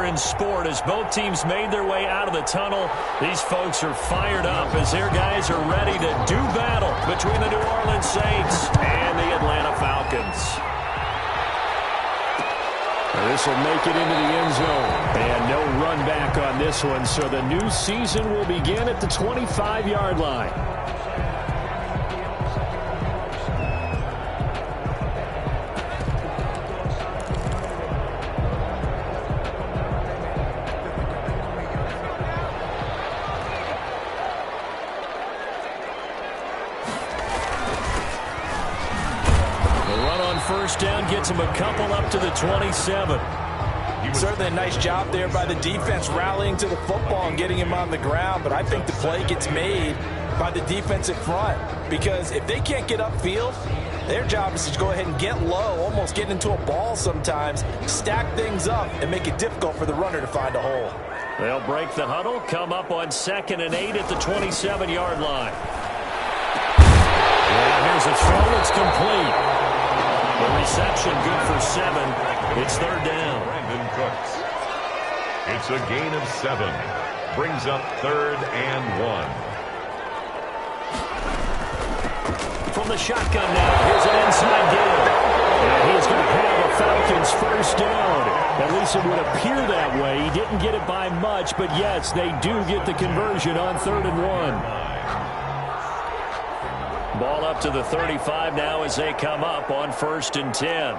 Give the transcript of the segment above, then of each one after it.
in sport as both teams made their way out of the tunnel. These folks are fired up as their guys are ready to do battle between the New Orleans Saints and the Atlanta Falcons. This will make it into the end zone. And no run back on this one, so the new season will begin at the 25-yard line. First down gets him a couple up to the 27. Certainly a nice job there by the defense rallying to the football and getting him on the ground, but I think the play gets made by the defensive front because if they can't get upfield, their job is to go ahead and get low, almost get into a ball sometimes, stack things up, and make it difficult for the runner to find a hole. They'll break the huddle, come up on 2nd and 8 at the 27-yard line. And here's a throw that's complete. The reception good for 7. It's 3rd down. Brandon Cooks. It's a gain of 7. Brings up 3rd and 1. From the shotgun now, here's an inside gain. And he's going to have a Falcons first down. At least it would appear that way. He didn't get it by much, but yes, they do get the conversion on 3rd and 1. Ball up to the 35 now as they come up on 1st and 10.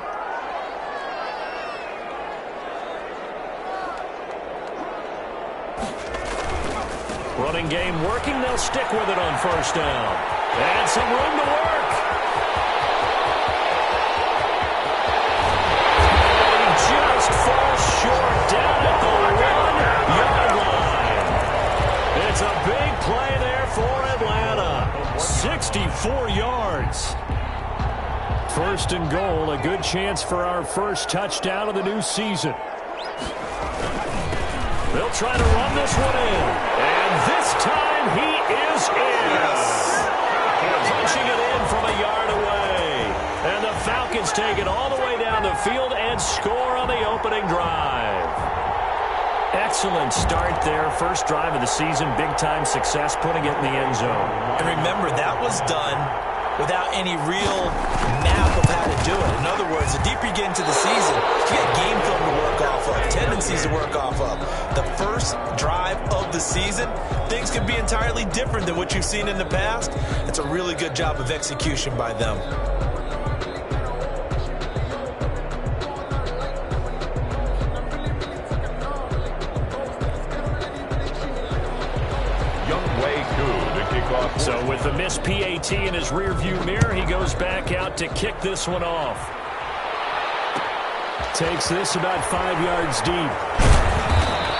Running game working. They'll stick with it on 1st down. And some room to work. And he just falls short down at the 1-yard line. It's a big play there for Atlanta. 64 yards. 1st and goal, a good chance for our first touchdown of the new season. They'll try to run this one in. And this time he is in. Punching it in from a yard away. And the Falcons take it all the way down the field and score on the opening drive. Excellent start there. First drive of the season. Big-time success putting it in the end zone. And remember, that was done without any real map of how to do it. In other words, the deeper you get into the season, you got game film to work off of, tendencies to work off of. The first drive of the season, things can be entirely different than what you've seen in the past. It's a really good job of execution by them. So with the missed PAT in his rearview mirror, he goes back out to kick this one off. Takes this about 5 yards deep.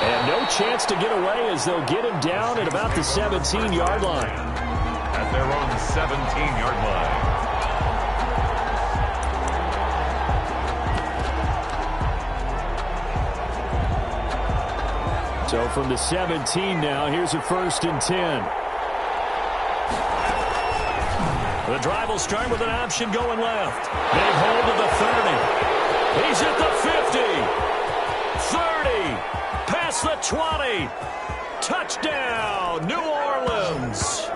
And no chance to get away as they'll get him down at about the 17-yard line. At their own 17-yard line. So from the 17 now, here's a 1st and 10. The drive will start with an option going left. Big hold of the 30. He's at the 50. 30. Past the 20. Touchdown, New Orleans.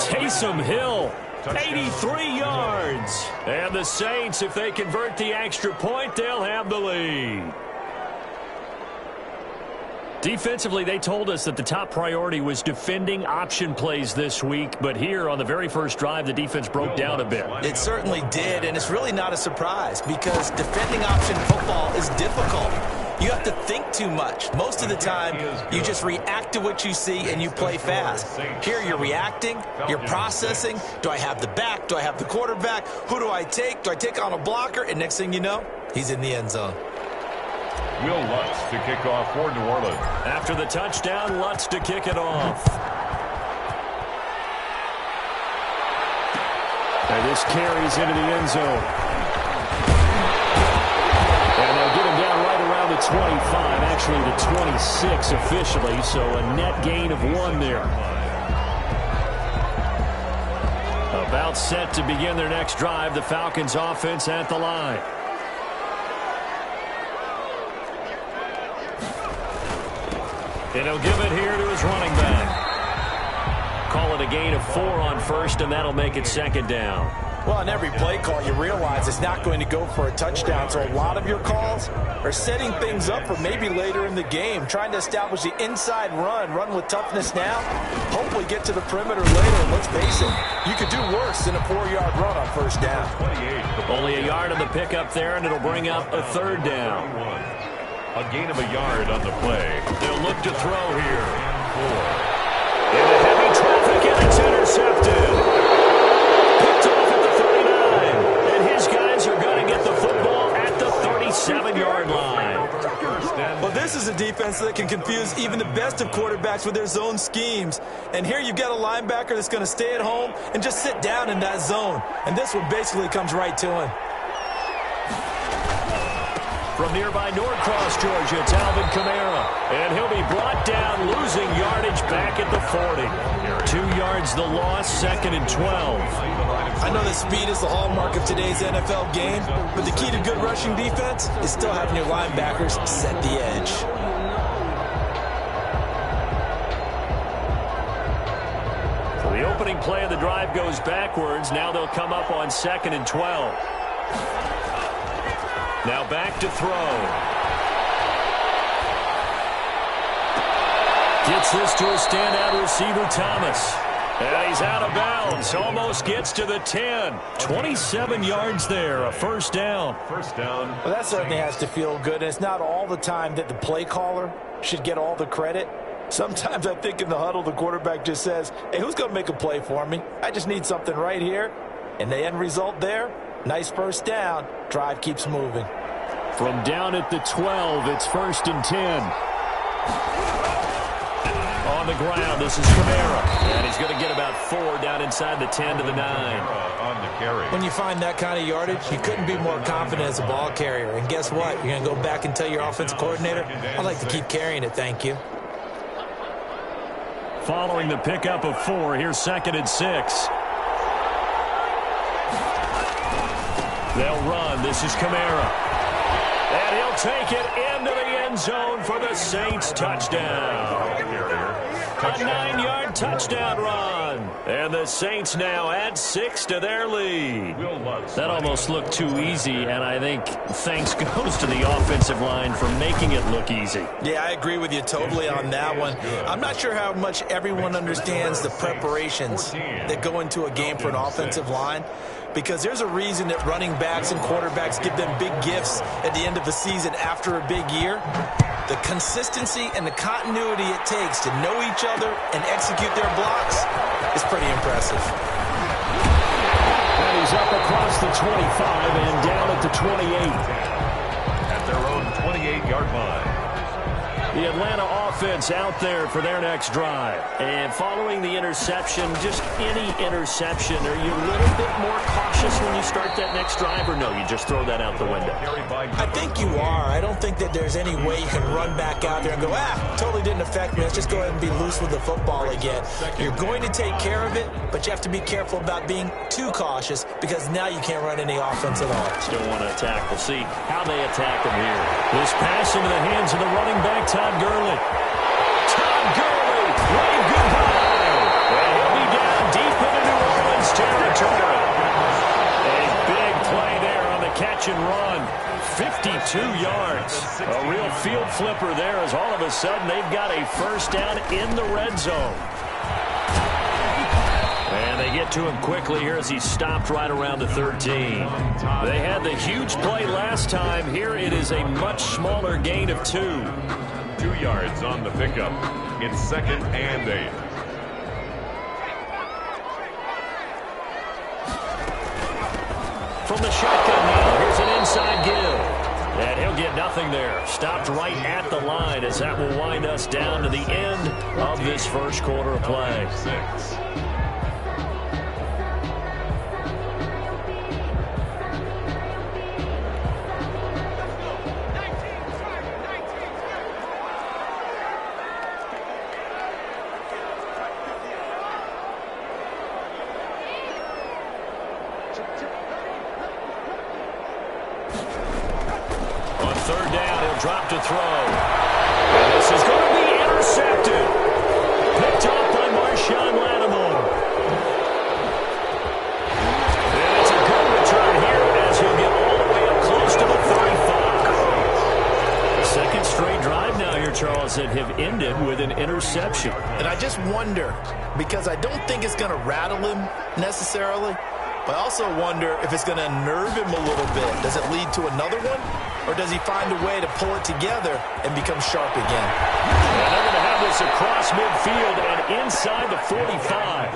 Taysom Hill, 83 yards. And the Saints, if they convert the extra point, they'll have the lead. Defensively, they told us that the top priority was defending option plays this week, but here on the very first drive, the defense broke down a bit. It certainly did, and it's really not a surprise because defending option football is difficult. You have to think too much. Most of the time, you just react to what you see and you play fast. Here, you're reacting, you're processing. Do I have the back? Do I have the quarterback? Who do I take? Do I take on a blocker? And next thing you know, he's in the end zone. Will Lutz to kick off for New Orleans. After the touchdown, Lutz to kick it off. And this carries into the end zone. And they'll get him down right around the 25, actually the 26 officially, so a net gain of 1 there. About set to begin their next drive, the Falcons offense at the line. And he'll give it here to his running back. Call it a gain of 4 on first, and that'll make it second down. Well, on every play call, you realize it's not going to go for a touchdown. So a lot of your calls are setting things up for maybe later in the game, trying to establish the inside run with toughness now, hopefully get to the perimeter later. And let's face it, you could do worse than a 4-yard run on first down. Only a yard on the pickup there, and it'll bring up a third down. A gain of a yard on the play. They'll look to throw here. Into heavy traffic, and it's intercepted. Picked off at the 39. And his guys are going to get the football at the 37-yard line. Well, this is a defense that can confuse even the best of quarterbacks with their zone schemes. And here you've got a linebacker that's going to stay at home and just sit down in that zone. And this one basically comes right to him. From nearby Norcross, Georgia, it's Alvin Kamara. And he'll be brought down, losing yardage back at the 40. 2 yards the loss, second and 12. I know that speed is the hallmark of today's NFL game, but the key to good rushing defense is still having your linebackers set the edge. So the opening play of the drive goes backwards. Now they'll come up on second and 12. Now back to throw. Gets this to a standout receiver, Thomas. And he's out of bounds. Almost gets to the 10. 27 yards there. A first down. First down. Well, that certainly has to feel good. And it's not all the time that the play caller should get all the credit. Sometimes I think in the huddle, the quarterback just says, hey, who's going to make a play for me? I just need something right here. And the end result there, nice first down. Drive keeps moving. From down at the 12, it's first and 10. On the ground, this is Kamara. And he's going to get about 4 down inside the 10 to the 9. On the carry. When you find that kind of yardage, you couldn't be more confident as a ball carrier. And guess what? You're going to go back and tell your offensive coordinator, I'd like to keep carrying it, thank you. Following the pickup of 4, here's second and 6. They'll run. This is Kamara. And he'll take it into the end zone for the Saints touchdown. A 9-yard touchdown run. And the Saints now add 6 to their lead. That almost looked too easy, and I think thanks goes to the offensive line for making it look easy. Yeah, I agree with you totally on that one. I'm not sure how much everyone understands the preparations that go into a game for an offensive line, because there's a reason that running backs and quarterbacks give them big gifts at the end of the season after a big year. The consistency and the continuity it takes to know each other and execute their blocks is pretty impressive. And he's up across the 25 and down at the 28. At their own 28-yard line. The Atlanta offense out there for their next drive. And following the interception, just any interception, are you a little bit more cautious when you start that next drive, or no, you just throw that out the window? I think you are. I don't think that there's any way you can run back out there and go, totally didn't affect me. Let's just go ahead and be loose with the football again. You're going to take care of it, but you have to be careful about being too cautious, because now you can't run any offense at all. Still want to attack. We'll see how they attack them here. This pass into the hands of the running back, Todd Gurley. Todd Gurley, wave goodbye. And he'll be down deep into New Orleans territory. A big play there on the catch and run. 52 yards. A real field flipper there, as all of a sudden they've got a first down in the red zone. And they get to him quickly here as he stopped right around the 13. They had the huge play last time. Here it is a much smaller gain of 2. 2 yards on the pickup. It's second and 8. From the shotgun now, here's an inside give. And he'll get nothing there. Stopped right at the line, as that will wind us down to the end of this first quarter of play. 6. On third down, he'll drop to throw. And this is going to be intercepted. there, Charles, that have ended with an interception. And I just wonder, because I don't think it's going to rattle him necessarily, but I also wonder if it's going to unnerve him a little bit. Does it lead to another one? Or does he find a way to pull it together and become sharp again? And they're going to have this across midfield and inside the 45.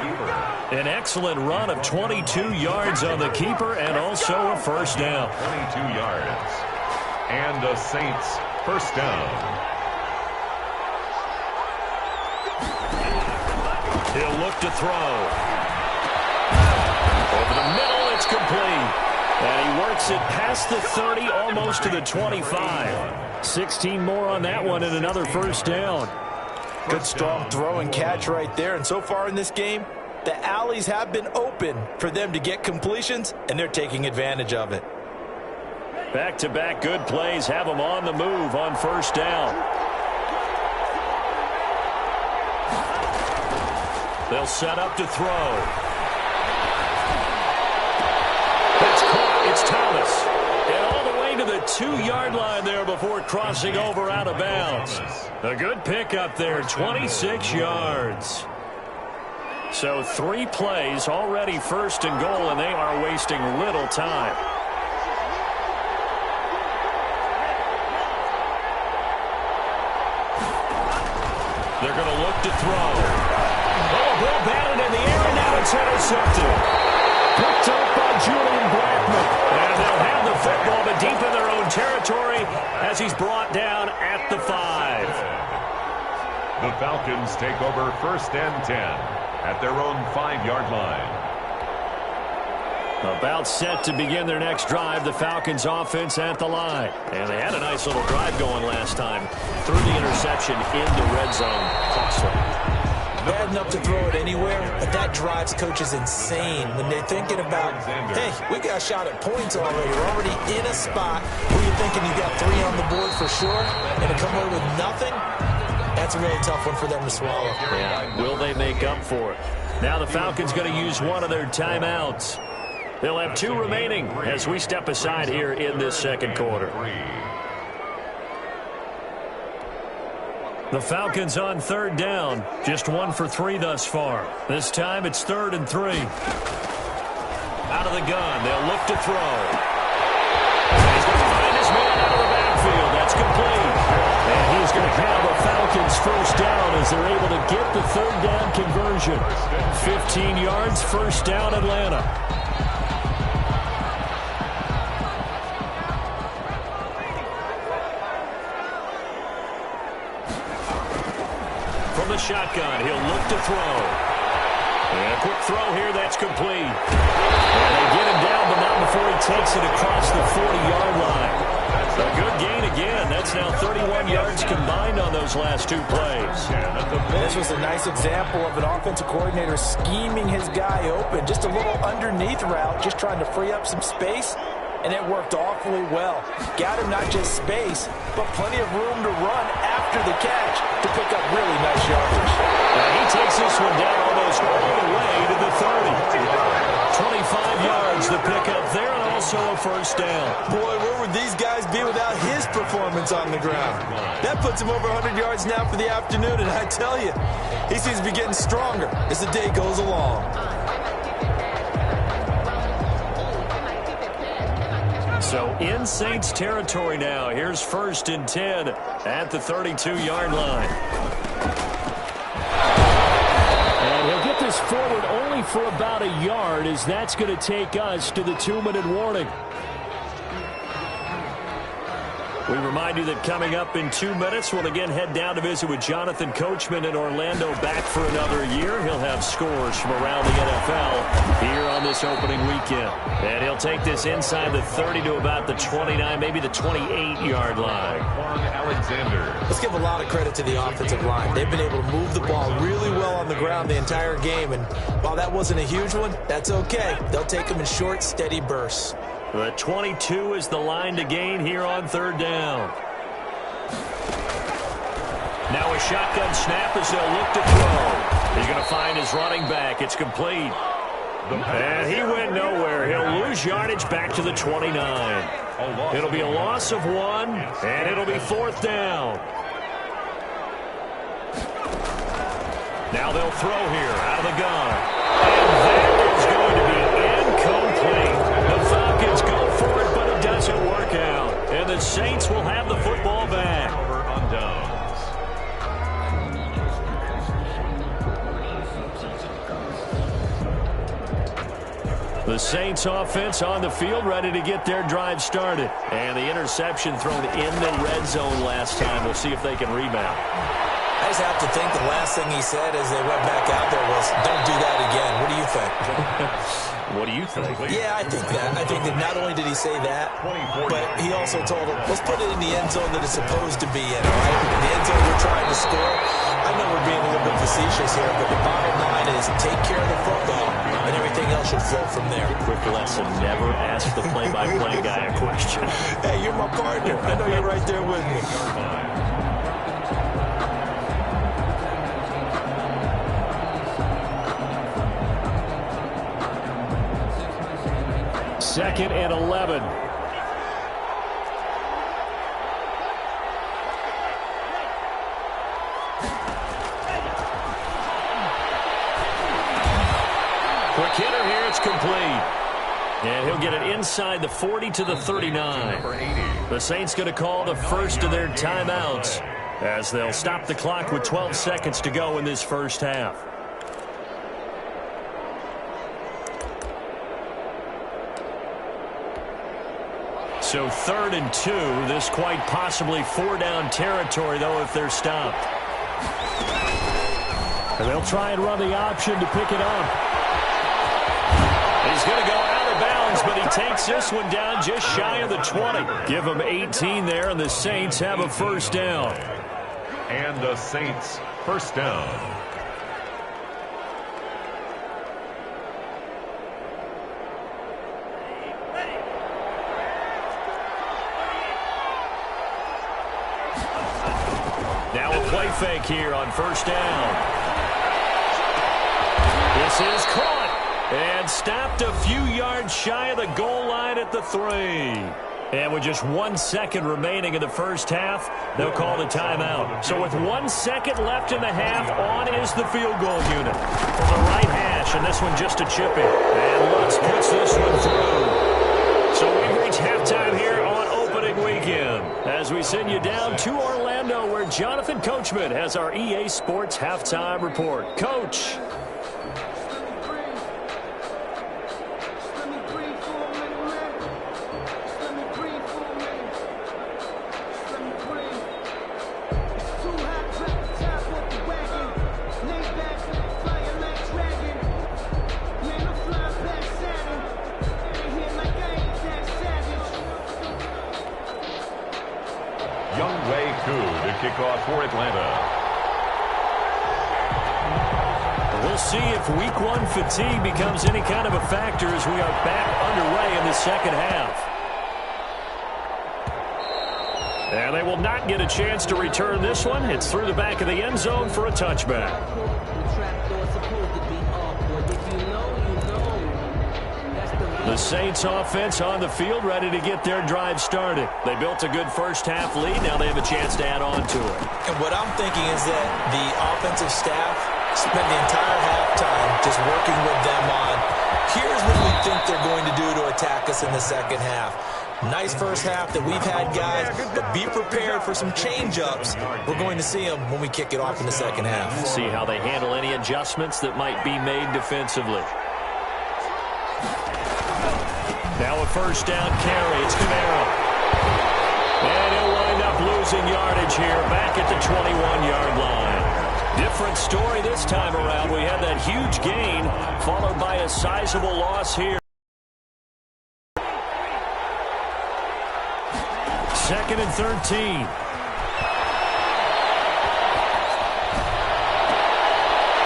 An excellent run of 22 yards on the keeper and also a first down. 22 yards. And the Saints first down. He'll look to throw. Over the middle, it's complete. And he works it past the 30, almost to the 25. 16 more on that one and another first down. Good strong throw and catch right there. And so far in this game, the alleys have been open for them to get completions, and they're taking advantage of it. Back-to-back good plays have them on the move on first down. They'll set up to throw. That's caught. It's Thomas. And all the way to the 2-yard line there before crossing over out of bounds. A good pickup there, 26 yards. So 3 plays already first and goal, and they are wasting little time. They're going to look to throw. Oh, a ball batted in the air, and now it's intercepted. Picked up by Julian Blackman. And they'll have the football, but deep in their own territory as he's brought down at the 5. The Falcons take over first and 10 at their own 5-yard line. About set to begin their next drive, the Falcons offense at the line. And they had a nice little drive going last time. Through the interception in the red zone. Costly. Bad enough to throw it anywhere, but that drives coaches insane when they're thinking about, hey, we got a shot at points already. We're already in a spot where you're thinking you got 3 on the board for sure, and to come away with nothing, that's a really tough one for them to swallow. Yeah, will they make up for it? Now the Falcons going to use one of their timeouts. They'll have 2 remaining as we step aside here in this second quarter. The Falcons on third down. Just 1 for 3 thus far. This time it's 3rd and 3. Out of the gun. They'll look to throw. He's going to find his man out of the backfield. That's complete. And he's going to have a Falcons first down as they're able to get the 3rd down conversion. 15 yards, first down Atlanta. From the shotgun, he'll look to throw. And a quick throw here, that's complete. And they get him down, but not before he takes it across the 40-yard line. A good gain again. That's now 31 yards combined on those last 2 plays. This was a nice example of an offensive coordinator scheming his guy open. Just a little underneath route, just trying to free up some space. And it worked awfully well. Got him not just space, but plenty of room to run after the catch to pick up really nice yardage. Now he takes this one down almost all the way to the 30. 25 yards the pickup there, and also a first down. Boy, where would these guys be without his performance on the ground? That puts him over 100 yards now for the afternoon, and I tell you, he seems to be getting stronger as the day goes along. So in Saints territory now. Here's 1st and 10 at the 32-yard line. And he'll get this forward only for about a yard, as that's going to take us to the 2-minute warning. We remind you that coming up in 2 minutes, we'll again head down to visit with Jonathan Coachman in Orlando, back for another year. He'll have scores from around the NFL here on this opening weekend. And he'll take this inside the 30 to about the 29, maybe the 28-yard line. Alexander. Let's give a lot of credit to the offensive line. They've been able to move the ball really well on the ground the entire game. And while that wasn't a huge one, that's okay. They'll take them in short, steady bursts. The 22 is the line to gain here on 3rd down. Now a shotgun snap as they'll look to throw. He's going to find his running back. It's complete. And he went nowhere. He'll lose yardage back to the 29. It'll be a loss of 1, and it'll be 4th down. Now they'll throw here out of the gun. And that is going to be incomplete. The Falcons go for it, but it doesn't work out. And the Saints will have the football back. Over on downs. The Saints offense on the field ready to get their drive started. And the interception thrown in the red zone last time. We'll see if they can rebound. I just have to think the last thing he said as they went back out there was, don't do that again. What do you think? What do you think? Yeah, I think that. I think that not only did he say that, but he also told him, let's put it in the end zone that it's supposed to be in, all right? In the end zone we're trying to score. I know we're being a little bit facetious here, but the bottom line is take care of the football, and everything else should flow from there. Quick lesson, never ask the play-by-play guy a question. Hey, you're my partner. I know you're right there with me. Second and 11. Quick hitter here, it's complete. And he'll get it inside the 40 to the 39. The Saints going to call the first of their timeouts as they'll stop the clock with 12 seconds to go in this first half. So 3rd and 2, this quite possibly 4-down territory, though, if they're stopped. And they'll try and run the option to pick it up. He's going to go out of bounds, but he takes this one down just shy of the 20. Give him 18 there, and the Saints have a first down. And the Saints first down. Now a play fake here on first down. This is caught and stopped a few yards shy of the goal line at the 3. And with just 1 second remaining in the first half, they'll call the timeout. So with 1 second left in the half, on is the field goal unit from the right hash, and this one just a chip in. And Lutz puts this one through. So we reach halftime here on opening weekend as we send you down to Orlando, where Jonathan Coachman has our EA Sports halftime report. Coach. Kickoff for Atlanta. We'll see if week 1 fatigue becomes any kind of a factor as we are back underway in the second half. And they will not get a chance to return this one. It's through the back of the end zone for a touchback. The Saints offense on the field ready to get their drive started. They built a good first half lead. Now they have a chance to add on to it. And what I'm thinking is that the offensive staff spent the entire halftime just working with them on, here's what we think they're going to do to attack us in the second half. Nice first half that we've had, guys, but be prepared for some change-ups. We're going to see them when we kick it off in the second half. See how they handle any adjustments that might be made defensively. Now a first down carry. It's Camaro. And he'll wind up losing yardage here back at the 21-yard line. Different story this time around. We had that huge gain followed by a sizable loss here. 2nd and 13.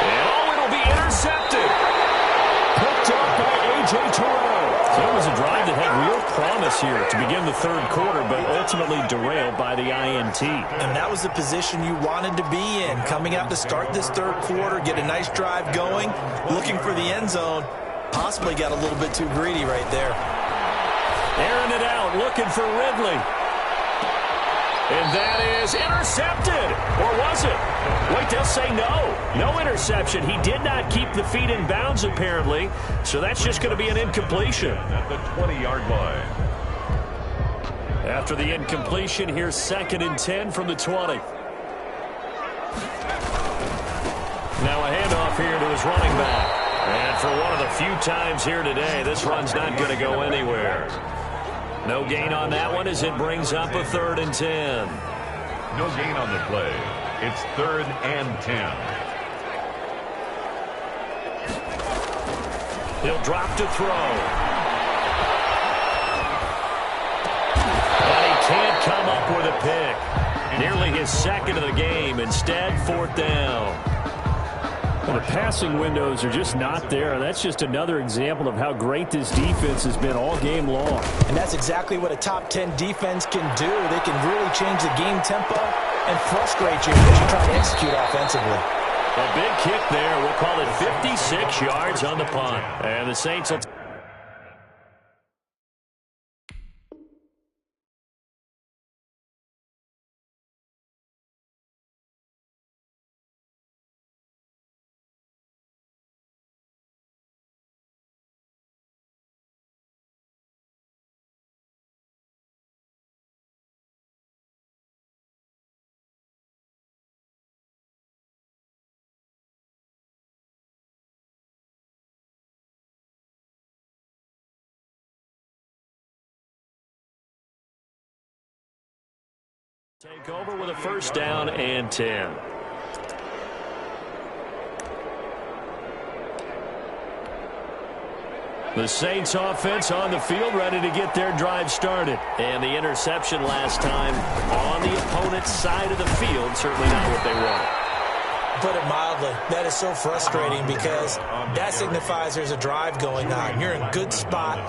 It'll be intercepted. Picked up by A.J. Terrell. So it was a drive that had real promise here to begin the third quarter, but ultimately derailed by the INT. And that was the position you wanted to be in, coming out to start this third quarter, get a nice drive going, looking for the end zone. Possibly got a little bit too greedy right there. Airing it out, looking for Ridley. And that is intercepted. Or was it? Wait, they'll say no. No interception. He did not keep the feet in bounds, apparently. So that's just going to be an incompletion. At the 20-yard line. After the incompletion, here's 2nd and 10 from the 20. Now a handoff here to his running back. And for one of the few times here today, this run's not going to go anywhere. No gain on that one as it brings up a 3rd and 10. No gain on the play. It's 3rd and 10. He'll drop to throw. And he can't come up with a pick. Nearly his 2nd of the game. Instead, 4th down. Well, the passing windows are just not there. That's just another example of how great this defense has been all game long. And that's exactly what a top 10 defense can do. They can really change the game tempo and frustrate you as you try to execute offensively. A big kick there. We'll call it 56 yards on the punt. And the Saints will... Take over with a 1st down and 10. The Saints offense on the field, ready to get their drive started. And the interception last time on the opponent's side of the field, certainly not what they wanted. Put it mildly, that is so frustrating because that signifies there's a drive going on. You're in a good spot,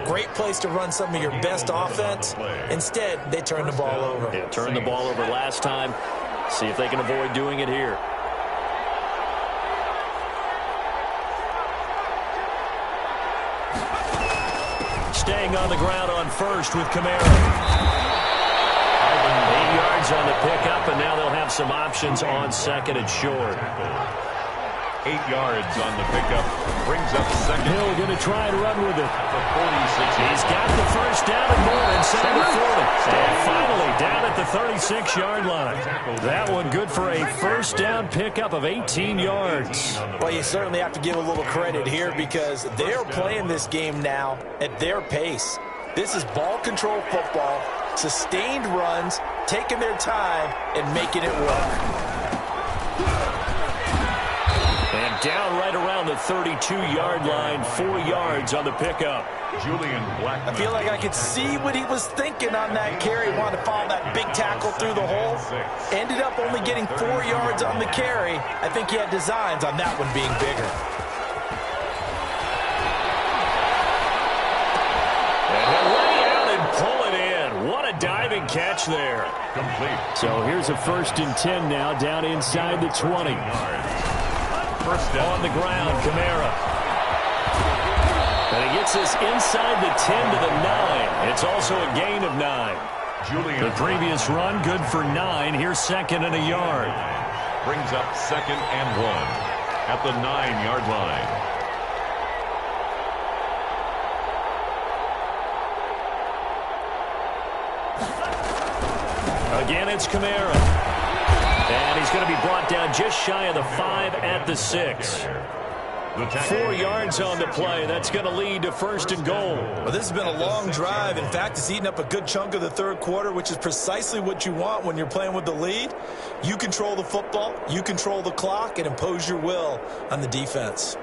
great place to run some of your best offense. Instead, they turn the ball over. Yeah, turned the ball over last time. See if they can avoid doing it here. Staying on the ground on 1st with Kamara. 8 yards on the pickup, and now they'll have some options on 2nd and short. 8 yards on the pickup. Brings up 2nd. Hill going to try and run with it. The 46. He's got the 1st down and more inside the 40. And finally down at the 36-yard line. That one good for a 1st down pickup of 18 yards. Well, you certainly have to give a little credit here because they're playing this game now at their pace. This is ball control football, sustained runs, taking their time, and making it work. And down right around the 32-yard line, 4 yards on the pickup. Julian Blackman. I feel like I could see what he was thinking on that carry. Wanted to follow that big tackle through the hole. Ended up only getting 4 yards on the carry. I think he had designs on that one being bigger. Diving catch there. Complete. So here's a 1st and 10 now down inside the 20. 1st down. On the ground, Kamara. And he gets this inside the 10 to the 9. It's also a gain of 9. Julian. The previous run good for 9. Here's 2nd and a yard. Brings up 2nd and 1 at the 9-yard line. Again, it's Kamara. And he's going to be brought down just shy of the 5 at the 6. 4 yards on the play. That's going to lead to 1st and goal. Well, this has been a long drive. In fact, it's eaten up a good chunk of the 3rd quarter, which is precisely what you want when you're playing with the lead. You control the football, you control the clock, and impose your will on the defense.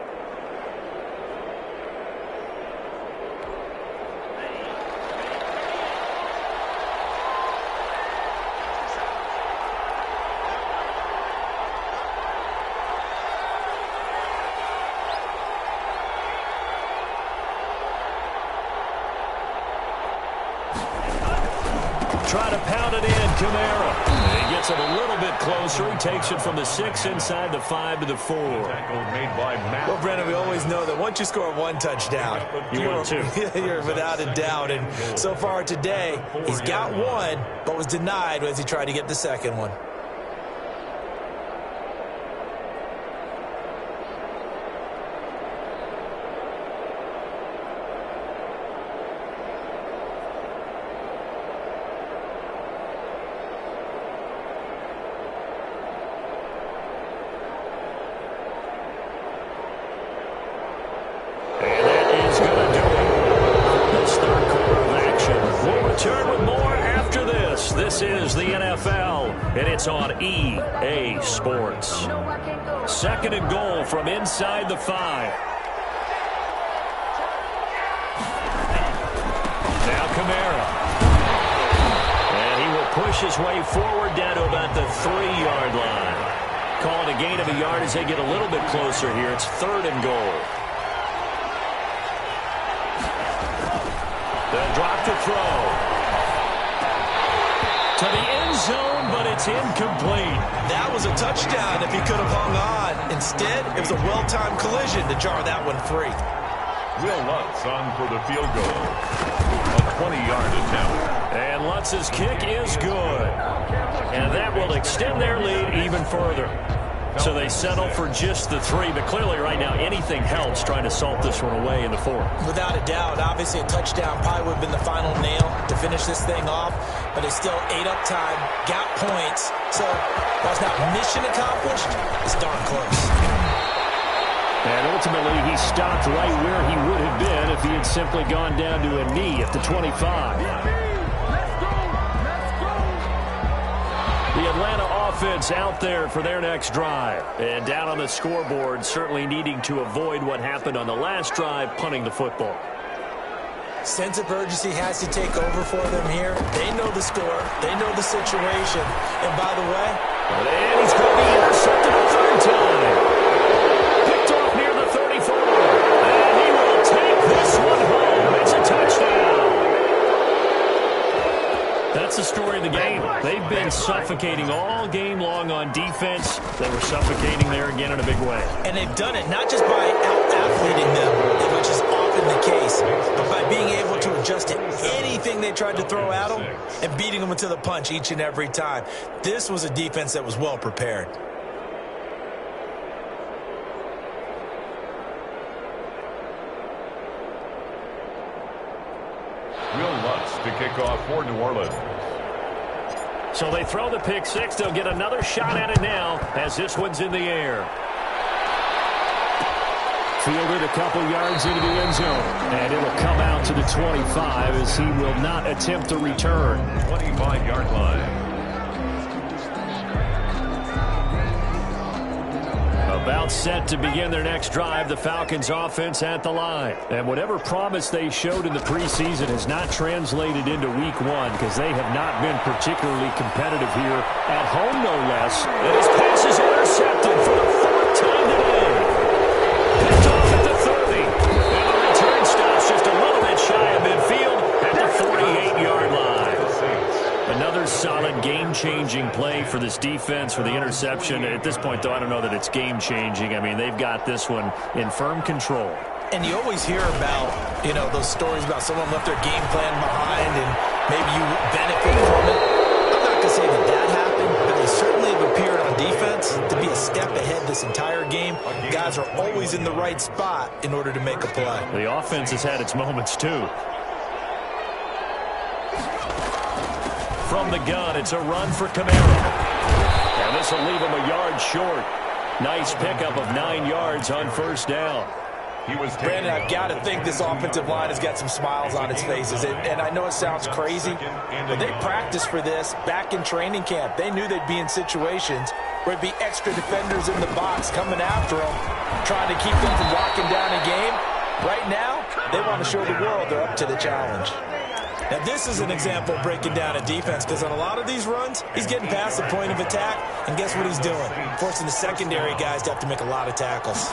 Try to pound it in, Kamara. And he gets it a little bit closer. He takes it from the 6 inside the 5 to the 4. Made by Matt. Well, Brennan, we always know that once you score 1 touchdown, You win 2. You're without a doubt. And so far today, he's got 1, but was denied as he tried to get the 2nd one. EA Sports. Second and goal from inside the 5. Now Kamara. And he will push his way forward down to about the 3-yard line. Calling a gain of a yard as they get a little bit closer here. It's third and goal. The drop to throw. To the end zone, but it's incomplete. That was a touchdown if he could have hung on. Instead, it was a well-timed collision to jar that one free. Will Lutz on for the field goal. A 20-yard attempt. And Lutz's kick is good. And that will extend their lead even further. So they settle for just the 3, but clearly right now anything helps trying to salt this one away in the 4th. Without a doubt, obviously a touchdown probably would have been the final nail to finish this thing off, but they still ate up time, got points, so while it's not mission accomplished, it's darn close. And ultimately he stopped right where he would have been if he had simply gone down to a knee at the 25. The Atlanta offense out there for their next drive. And down on the scoreboard, certainly needing to avoid what happened on the last drive, punting the football. Sense of urgency has to take over for them here. They know the score. They know the situation. And by the way, and he's going to be intercepted a third time. Picked off near the 34. And he will take this one home. It's a touchdown. That's the story of the game. They've been suffocating all game long on defense. They were suffocating there again in a big way. And they've done it not just by out-athleting them, which is often the case, but by being able to adjust to anything they tried to throw at them and beating them into the punch each and every time. This was a defense that was well prepared. Will Lutz to kick off for New Orleans. So they throw the pick 6. They'll get another shot at it now as this one's in the air. Fielded a couple yards into the end zone. And it'll come out to the 25 as he will not attempt to return. 25-yard line. About set to begin their next drive, the Falcons offense at the line. And whatever promise they showed in the preseason has not translated into week 1 because they have not been particularly competitive here at home, no less. And his pass is intercepted for the 4th time today. Picked off at the 30. And the return stops just a little bit shy of midfield at the 48-yard line. Another solid game-changing play for this defense for the interception. At this point, though, I don't know that it's game-changing. I mean, they've got this one in firm control. And you always hear about, those stories about someone left their game plan behind and maybe you benefit from it. I'm not going to say that happened, but they certainly have appeared on defense to be a step ahead this entire game. Guys are always in the right spot in order to make a play. The offense has had its moments, too. From the gun, it's a run for Kamara. And this will leave him a yard short. Nice pickup of 9 yards on first down. Brandon, I've got to think this offensive line has got some smiles on its faces. And I know it sounds crazy, but they practiced for this back in training camp. They knew they'd be in situations where it'd be extra defenders in the box coming after them, trying to keep them from locking down a game. Right now, they want to show the world they're up to the challenge. Now, this is an example of breaking down a defense because on a lot of these runs, he's getting past the point of attack, and guess what he's doing? Forcing the secondary guys to have to make a lot of tackles.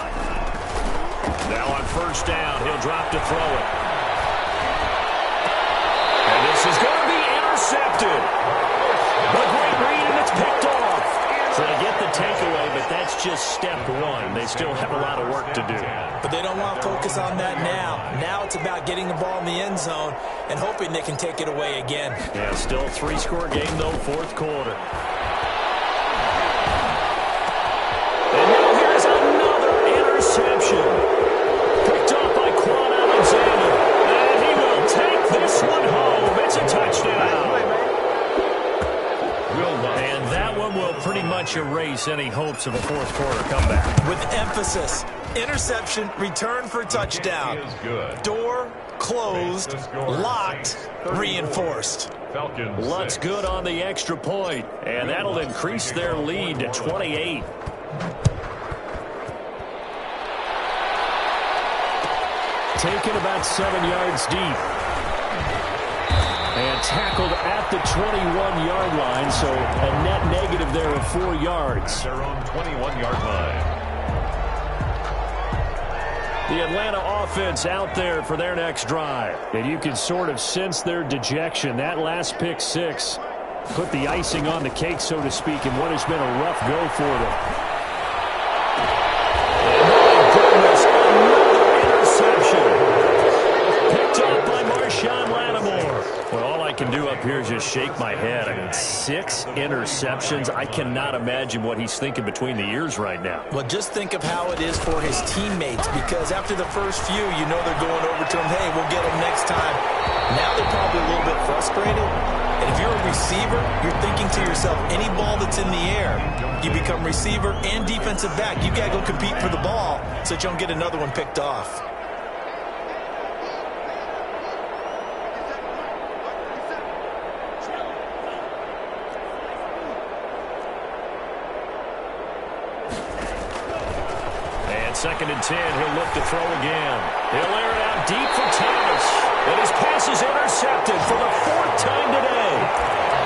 Now on first down, he'll drop to throw it. And this is going to be intercepted. A great read, and it's picked off. So they get the takeaway, but that's just step 1. They still have a lot of work to do. But they don't want to focus on that now. Now it's about getting the ball in the end zone and hoping they can take it away again. Yeah, still a 3-score game, though, 4th quarter. And now here's another interception. Picked up by Quan Alexander. And he will take this one home. It's a touchdown. And that one will pretty much let's erase any hopes of a fourth quarter comeback. With emphasis, interception, return for touchdown. Door closed, locked, reinforced. Lutz good on the extra point, and that'll increase their lead to 28. Taken about 7 yards deep. And tackled at the 21-yard line, so a net negative there of 4 yards. Their own 21-yard line. The Atlanta offense out there for their next drive. And you can sort of sense their dejection. That last pick six put the icing on the cake, so to speak, in what has been a rough go for them. And my goodness, another interception. Picked up by Marshawn Lattimore. Well, all I can do up here is just shake my head. I mean, 6 interceptions. I cannot imagine what he's thinking between the ears right now. Well, just think of how it is for his teammates, because after the first few, you know they're going over to him, hey, we'll get him next time. Now they're probably a little bit frustrated. And if you're a receiver, you're thinking to yourself, any ball that's in the air, you become receiver and defensive back. You got to go compete for the ball so that you don't get another one picked off. Second and 10, he'll look to throw again. He'll air it out deep for Thomas. And his pass is intercepted for the 4th time today.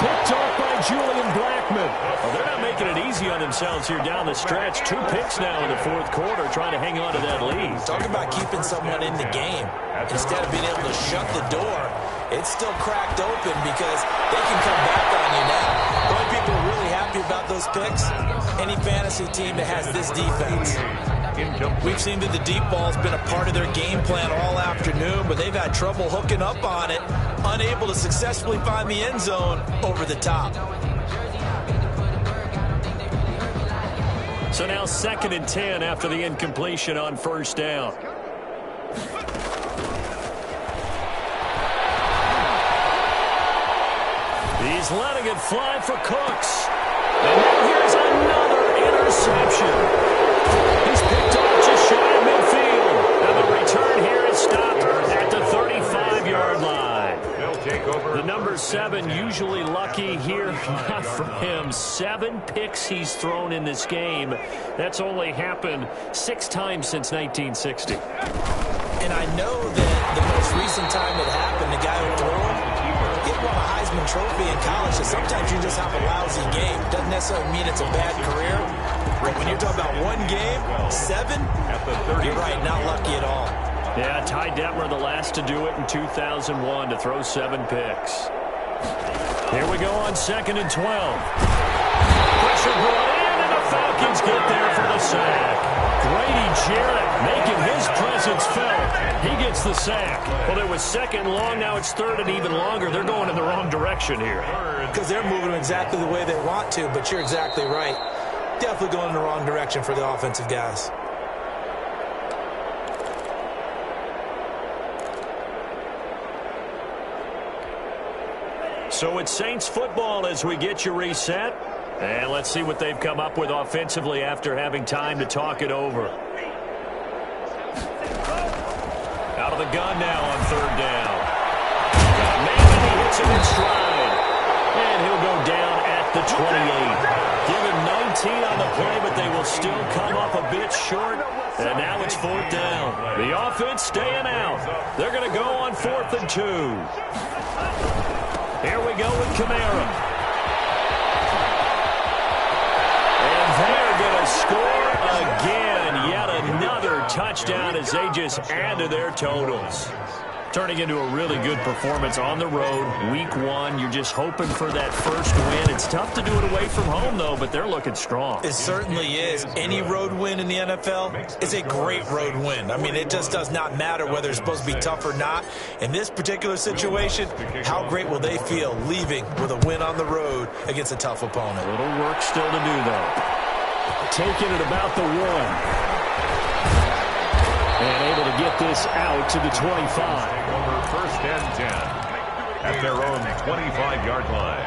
Picked off by Julian Blackmon. Well, they're not making it easy on themselves here down the stretch. 2 picks now in the 4th quarter, trying to hang on to that lead. Talk about keeping someone in the game. Instead of being able to shut the door, it's still cracked open because they can come back on you now. The only people who are really happy about those picks, any fantasy team that has this defense. We've seen that the deep ball's been a part of their game plan all afternoon, but they've had trouble hooking up on it, unable to successfully find the end zone over the top. So now 2nd and 10 after the incompletion on 1st down. He's letting it fly for Cooks. And now here's another interception. He's picked off just shy of midfield. And the return here is stopped at the 35-yard line. The number 7 usually lucky here. Not for him. 7 picks he's thrown in this game. That's only happened 6 times since 1960. And I know that the most recent time it happened, the guy who threw him, he won a Heisman Trophy in college. So sometimes you just have a lousy game. Doesn't necessarily mean it's a bad career. But when you're talking about one game, 7, you're right, not lucky at all. Yeah, Ty Detmer, the last to do it in 2001, to throw 7 picks. Here we go on 2nd and 12. Pressure brought in, and the Falcons get there for the sack. Grady Jarrett making his presence felt. He gets the sack. Well, it was 2nd and long. Now it's 3rd and even longer. They're going in the wrong direction here. Because they're moving exactly the way they want to, but you're exactly right. Definitely going in the wrong direction for the offensive guys. So it's Saints football as we get you reset. And let's see what they've come up with offensively after having time to talk it over. Out of the gun now on 3rd down. Maybe he hits him in stride. And he'll go down at the 28. Give him 19 on the play, but they will still come up a bit short. And now it's 4th down. The offense staying out. They're going to go on 4th and 2. Here we go with Kamara. And they're going to score again. Yet another touchdown as they just add to their totals. Turning into a really good performance on the road. Week 1, you're just hoping for that first win. It's tough to do it away from home, though, but they're looking strong. It certainly is. Any road win in the NFL is a great road win. I mean, it just does not matter whether it's supposed to be tough or not. In this particular situation, how great will they feel leaving with a win on the road against a tough opponent? A little work still to do, though. Taking it about the 1. And able to get this out to the 25. Over 1st and 10 at their own 25-yard line.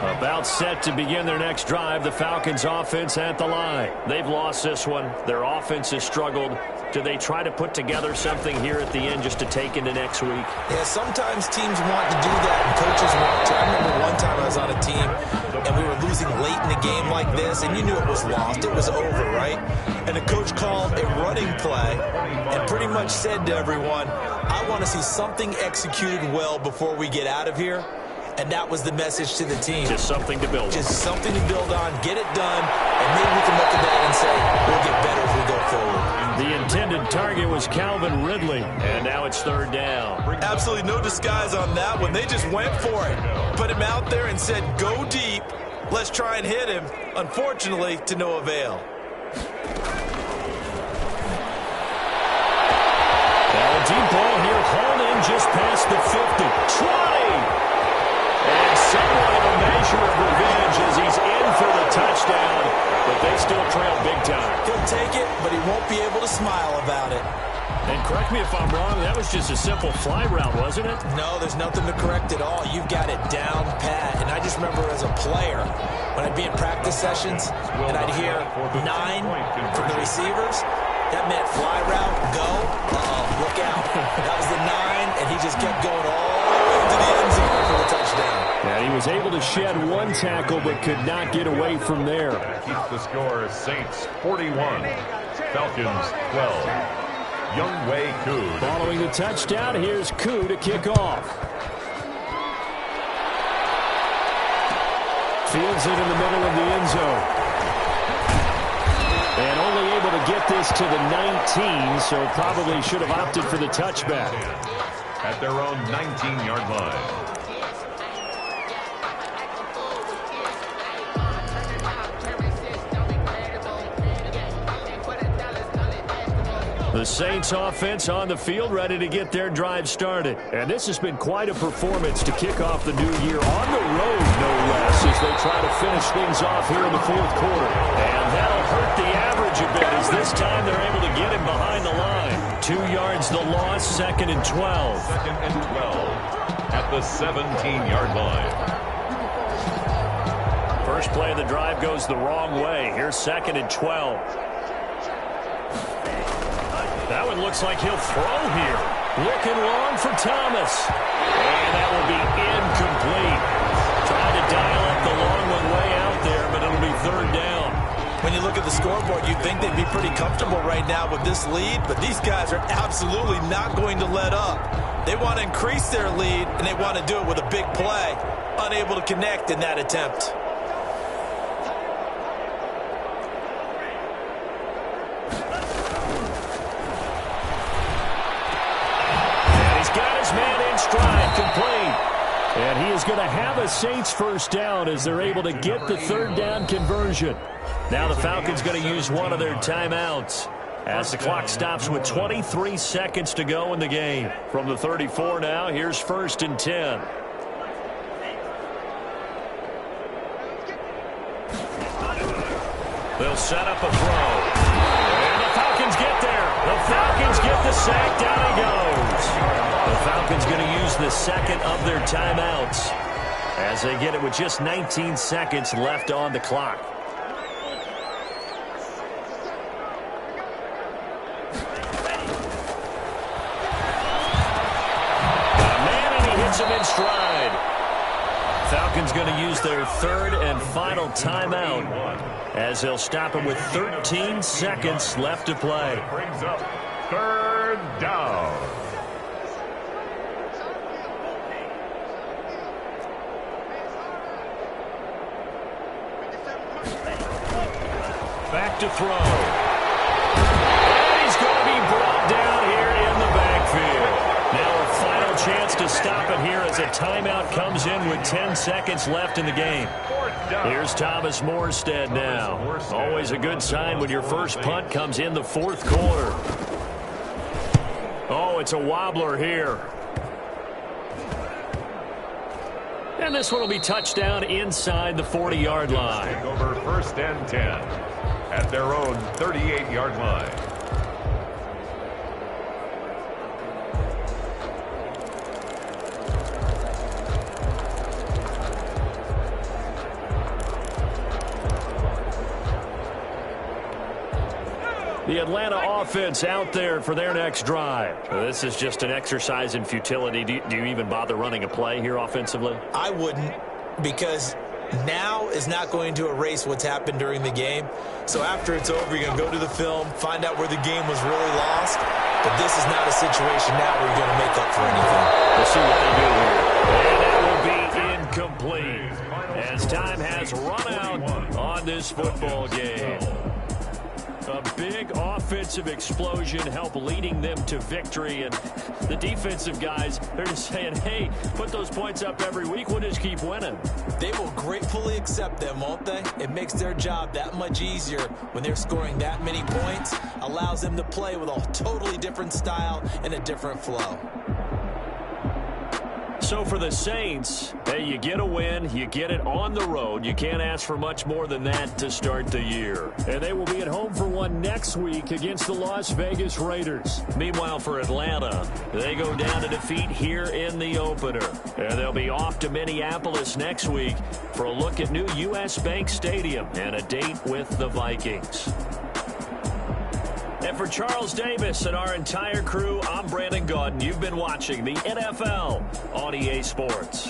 About set to begin their next drive, the Falcons offense at the line. They've lost this one. Their offense has struggled. Do they try to put together something here at the end just to take into next week? Yeah, sometimes teams want to do that, and coaches want to. I remember one time I was on a team, and we were losing late in a game like this, and you knew it was lost. It was over, right? And the coach called a running play and pretty much said to everyone, I want to see something executed well before we get out of here. And that was the message to the team. Just something to build on. Just something to build on, get it done, and maybe we can look at that and say, we'll get better as we go forward. The intended target was Calvin Ridley, and now it's third down. Absolutely no disguise on that one. They just went for it. Put him out there and said, go deep. Let's try and hit him. Unfortunately, to no avail. Now a deep ball here, hauled in just past the 50. 20! And somewhat of a measure of revenge as he's in for the touchdown, but they still trail big time. He'll take it, but he won't be able to smile about it. And correct me if I'm wrong, that was just a simple fly route, wasn't it? No, there's nothing to correct at all. You've got it down pat. And I just remember as a player, when I'd be in practice sessions, and I'd hear 9 from the receivers, that meant fly route, go, look out. That was the 9, and he just kept going all the way to the end zone for the touchdown. And he was able to shed one tackle, but could not get away from there. Keeps the score Saints 41, Falcons 12. Younghoe Koo. Following the touchdown, here's Koo to kick off. Fields it in the middle of the end zone. And only able to get this to the 19, so probably should have opted for the touchback. At their own 19-yard line. The Saints offense on the field, ready to get their drive started. And this has been quite a performance to kick off the new year on the road, no less, as they try to finish things off here in the fourth quarter. And that'll hurt the average a bit, as this time they're able to get him behind the line. 2 yards the loss, 2nd and 12. 2nd and 12 at the 17-yard line. First play of the drive goes the wrong way. Here's 2nd and 12. That one looks like he'll throw here. Looking long for Thomas. And that will be incomplete. Trying to dial up the long one way out there, but it'll be third down. When you look at the scoreboard, you'd think they'd be pretty comfortable right now with this lead, but these guys are absolutely not going to let up. They want to increase their lead, and they want to do it with a big play. Unable to connect in that attempt. Complete. And he is going to have a Saints first down as they're able to get the third down conversion. Now the Falcons going to use one of their timeouts as the clock stops with 23 seconds to go in the game. From the 34 now, here's 1st and 10. They'll set up a throw. And the Falcons get there. The Falcons get the sack. Down he goes. The Falcons going to use the second of their timeouts as they get it with just 19 seconds left on the clock. Got a man, and he hits him in stride. Falcons going to use their third and final timeout as they'll stop him with 13 seconds left to play. Brings up third down. Back to throw. And he's going to be brought down here in the backfield. Now a final chance to stop it here as a timeout comes in with 10 seconds left in the game. Here's Thomas Morstead now. Always a good sign when your first punt comes in the fourth quarter. Oh, it's a wobbler here. And this one will be touchdown inside the 40-yard line. Take over 1st and 10 at their own 38-yard line. The Atlanta offense out there for their next drive. This is just an exercise in futility. Do you even bother running a play here offensively? I wouldn't, because now is not going to erase what's happened during the game. So after it's over, you're going to go to the film, find out where the game was really lost. But this is not a situation now where you're going to make up for anything. We'll see what they do here. And that will be incomplete as time has run out on this football game. A big offensive explosion helped leading them to victory. And the defensive guys, they're just saying, hey, put those points up every week. We'll just keep winning. They will gratefully accept them, won't they? It makes their job that much easier when they're scoring that many points. Allows them to play with a totally different style and a different flow. So for the Saints, hey, you get a win, you get it on the road. You can't ask for much more than that to start the year. And they will be at home for one next week against the Las Vegas Raiders. Meanwhile, for Atlanta, they go down to defeat here in the opener. And they'll be off to Minneapolis next week for a look at new U.S. Bank Stadium and a date with the Vikings. And for Charles Davis and our entire crew, I'm Brandon Gaudin. You've been watching the NFL on EA Sports.